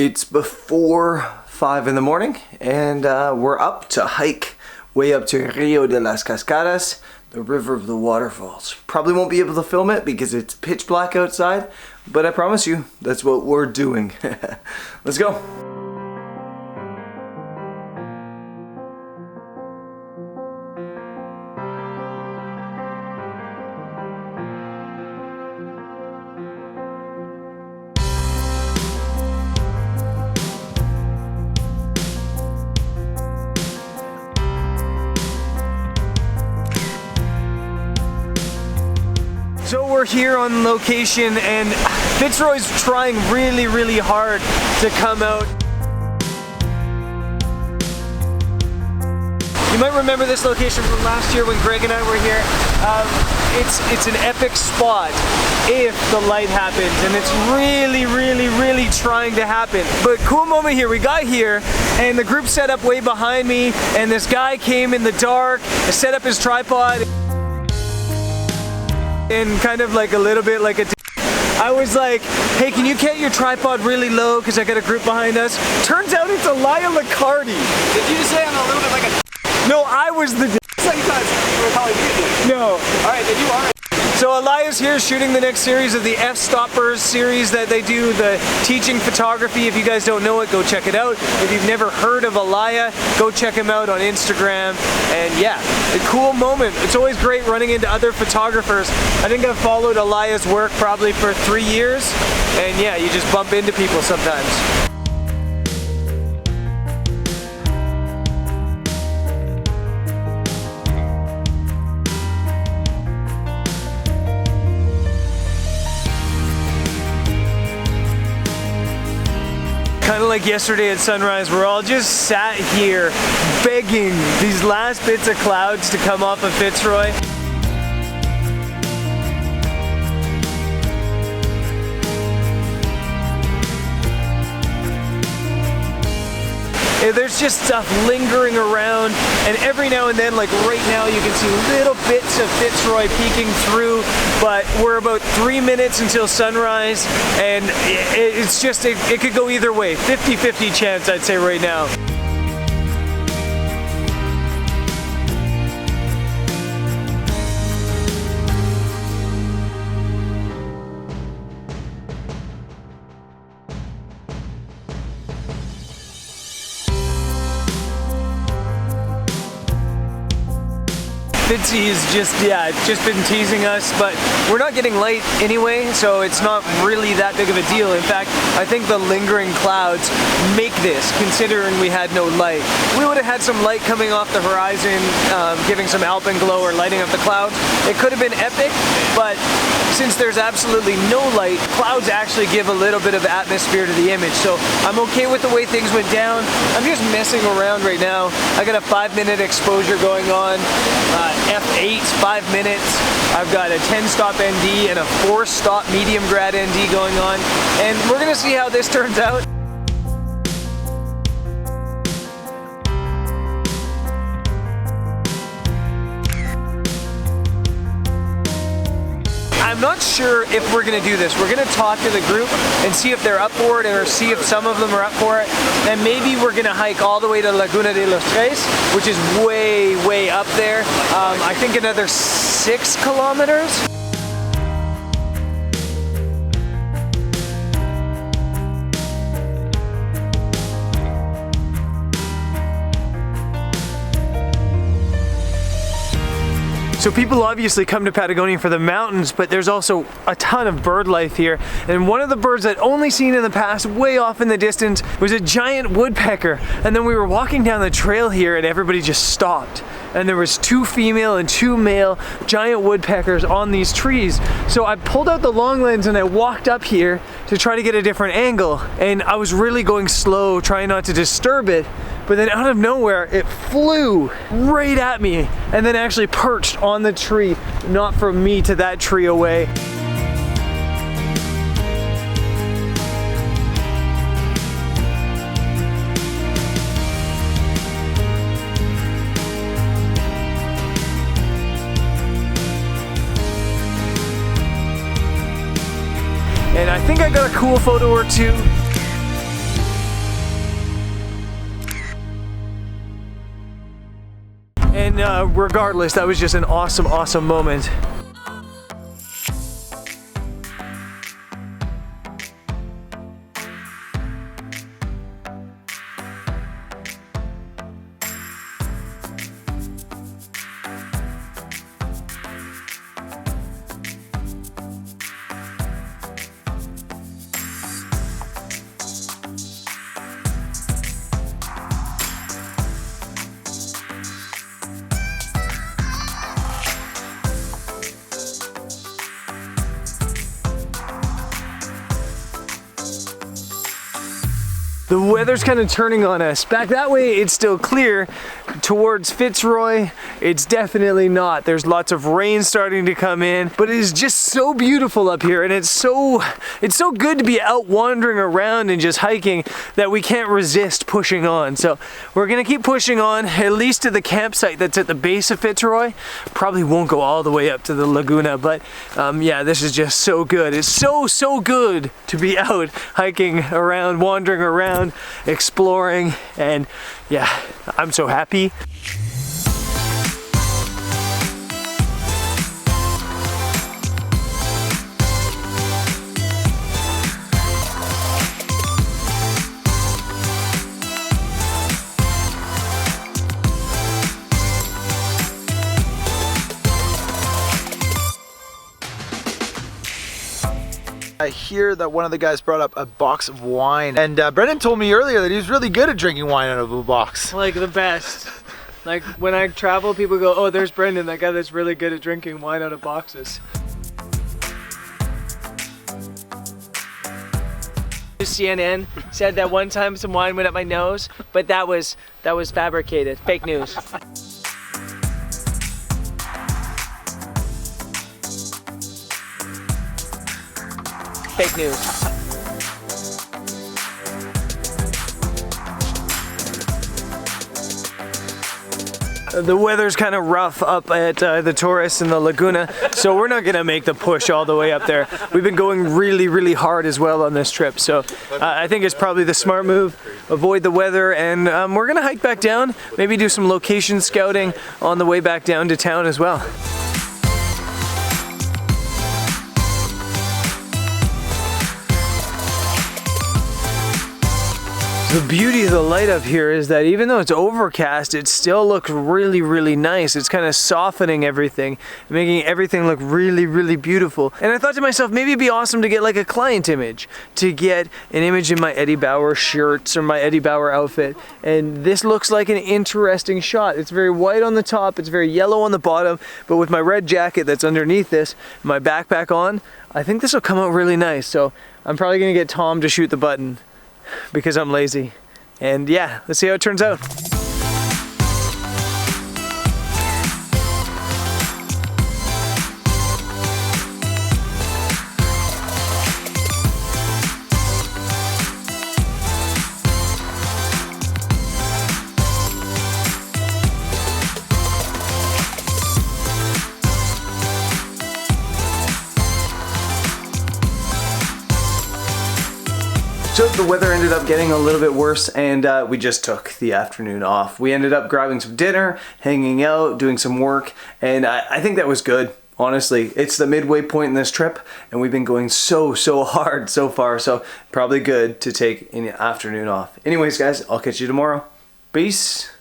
It's before 5 in the morning, and we're up to hike way up to Rio de las Cascadas, the river of the waterfalls. Probably won't be able to film it because it's pitch black outside, but I promise you, that's what we're doing. Let's go. So we're here on location and Fitzroy's trying really hard to come out. You might remember this location from last year when Greg and I were here. It's an epic spot if the light happens, and it's really trying to happen. But cool moment here, we got here and the group set up way behind me, and this guy came in the dark, set up his tripod. And kind of like a little bit like a I was like, hey, can you get your tripod really low because I got a group behind us? Turns out it's Elia Locardi. Did you just say I'm a little bit like a No, I was the So you thought you were calling me a No. Alright, then you are. So Elia's here shooting the next series of the Fstoppers series that they do, the teaching photography. If you guys don't know it, go check it out. If you've never heard of Elia, go check him out on Instagram. And yeah, a cool moment. It's always great running into other photographers. I think I've followed Elia's work probably for 3 years. And yeah, you just bump into people sometimes. Kind of like yesterday at sunrise, we're all just sat here begging these last bits of clouds to come off of Fitzroy. There's just stuff lingering around, and every now and then, like right now, you can see little bits of Fitzroy peeking through, but we're about 3 minutes until sunrise, and it's just, it could go either way. 50-50 chance, I'd say right now. Fitzy is just been teasing us, but we're not getting light anyway, so it's not really that big of a deal. In fact, I think the lingering clouds make this, considering we had no light. We would have had some light coming off the horizon, giving some alpenglow or lighting up the clouds. It could have been epic, but since there's absolutely no light, clouds actually give a little bit of atmosphere to the image. So I'm okay with the way things went down. I'm just messing around right now. I got a 5-minute exposure going on. F8, 5 minutes. I've got a 10-stop ND and a 4-stop medium grad ND going on, and we're gonna see how this turns out. I'm not sure if we're gonna do this. We're gonna talk to the group and see if they're up for it, or see if some of them are up for it. And maybe we're gonna hike all the way to Laguna de los Tres, which is way up there. I think another 6 kilometers. So people obviously come to Patagonia for the mountains, but there's also a ton of bird life here. And one of the birds I'd only seen in the past, way off in the distance, was a giant woodpecker. And then we were walking down the trail here and everybody just stopped. And there was 2 female and 2 male giant woodpeckers on these trees. So I pulled out the long lens and I walked up here to try to get a different angle. And I was really going slow, trying not to disturb it. But then out of nowhere, it flew right at me and then actually perched on the tree, not from me to that tree away. And I think I got a cool photo or two. And regardless, that was just an awesome, awesome moment. The weather's kind of turning on us. Back that way, it's still clear. Towards Fitzroy, it's definitely not. There's lots of rain starting to come in, but it is just so beautiful up here, and it's so good to be out wandering around and just hiking that we can't resist pushing on. So we're gonna keep pushing on, at least to the campsite that's at the base of Fitzroy. Probably won't go all the way up to the Laguna, but yeah, this is just so good. It's so good to be out hiking around, wandering around, exploring, and yeah, I'm so happy. I hear that one of the guys brought up a box of wine, and Brendan told me earlier that he was really good at drinking wine out of a box. Like the best. Like when I travel, people go, oh, there's Brendan, that guy that's really good at drinking wine out of boxes. CNN said that one time some wine went up my nose, but that was fabricated, fake news. Fake news. The weather's kind of rough up at the Taurus and the Laguna, so we're not gonna make the push all the way up there. We've been going really hard as well on this trip, so I think it's probably the smart move. Avoid the weather, and we're gonna hike back down, maybe do some location scouting on the way back down to town as well. The beauty of the light up here is that even though it's overcast, it still looks really nice. It's kind of softening everything, making everything look really beautiful. And I thought to myself, maybe it'd be awesome to get like a client image, to get an image in my Eddie Bauer shirts or my Eddie Bauer outfit. And this looks like an interesting shot. It's very white on the top, it's very yellow on the bottom, but with my red jacket that's underneath this, my backpack on, I think this will come out really nice. So I'm probably gonna get Tom to shoot the button, because I'm lazy. And yeah, let's see how it turns out. So the weather ended up getting a little bit worse, and we just took the afternoon off. We ended up grabbing some dinner, hanging out, doing some work, and I think that was good. Honestly, it's the midway point in this trip, and we've been going so hard so far, so probably good to take an afternoon off. Anyways guys, I'll catch you tomorrow. Peace.